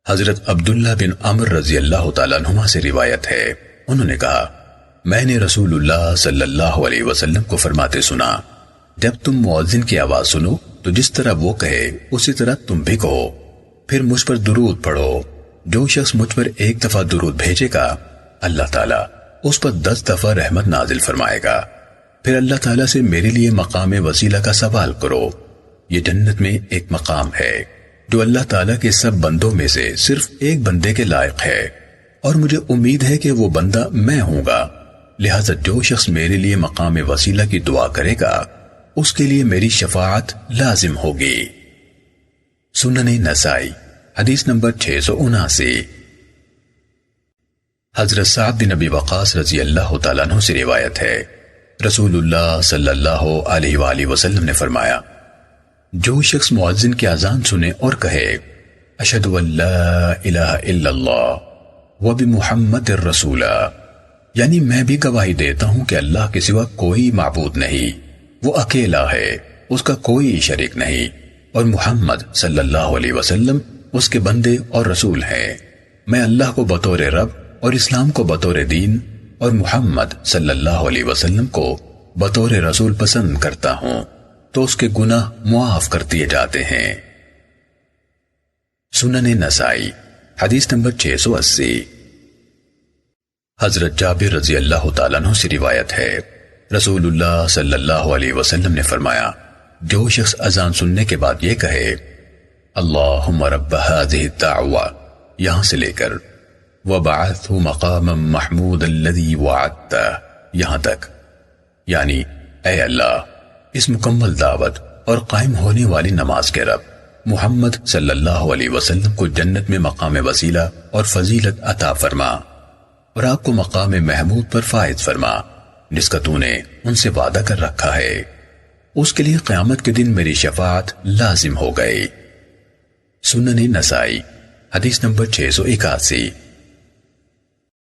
حضرت عبداللہ بن عمر رضی اللہ تعالیٰ عنہما سے روایت ہے، انہوں نے کہا میں نے رسول اللہ صلی اللہ علیہ وسلم کو فرماتے سنا، جب تم مؤذن کی آواز سنو تو جس طرح وہ کہے اسی طرح تم بھی کہو، پھر مجھ پر درود پڑھو، جو شخص مجھ پر ایک دفعہ درود بھیجے گا اللہ تعالیٰ اس پر 10 دفعہ رحمت نازل فرمائے گا۔ پھر اللہ تعالیٰ سے میرے لیے مقام وسیلہ کا سوال کرو، یہ جنت میں ایک مقام ہے جو اللہ تعالیٰ کے سب بندوں میں سے صرف ایک بندے کے لائق ہے، اور مجھے امید ہے کہ وہ بندہ میں ہوں گا، لہذا جو شخص میرے لیے مقام وسیلہ کی دعا کرے گا اس کے لیے میری شفاعت لازم ہوگی۔ سنن نسائی حدیث نمبر 679۔ حضرت سعد بن ابی وقاص رضی اللہ تعالیٰ عنہ سے روایت ہے، رسول اللہ صلی اللہ علیہ وآلہ وسلم نے فرمایا، جو شخص مؤذن کی اذان سنے اور کہے اشہد ان لا الہ الا اللہ وبمحمد الرسول، یعنی میں بھی گواہی دیتا ہوں کہ اللہ کے سوا کوئی معبود نہیں، وہ اکیلا ہے، اس کا کوئی شریک نہیں، اور محمد صلی اللہ علیہ وسلم اس کے بندے اور رسول ہیں، میں اللہ کو بطور رب اور اسلام کو بطور دین اور محمد صلی اللہ علیہ وسلم کو بطور رسول پسند کرتا ہوں، تو اس کے گناہ معاف کر دیے جاتے ہیں۔ سنن نسائی حدیث نمبر 680۔ حضرت جابر رضی اللہ تعالیٰ عنہ سے روایت ہے، رسول اللہ صلی اللہ علیہ وسلم نے فرمایا، جو شخص اذان سننے کے بعد یہ کہے اللہم رب هذه الدعوة یہاں سے لے کر وبعثه مقاما محمودا الذي وعدته یہاں تک، یعنی اے اللہ اس مکمل دعوت اور قائم ہونے والی نماز کے رب محمد صلی اللہ علیہ وسلم کو جنت میں مقام وسیلہ اور فضیلت عطا فرما، اور آپ کو مقام محمود پر فائز فرما جس کا تو نے ان سے وعدہ کر رکھا ہے، اس کے لیے قیامت کے دن میری شفاعت لازم ہو گئی۔ سنن نسائی حدیث نمبر 681۔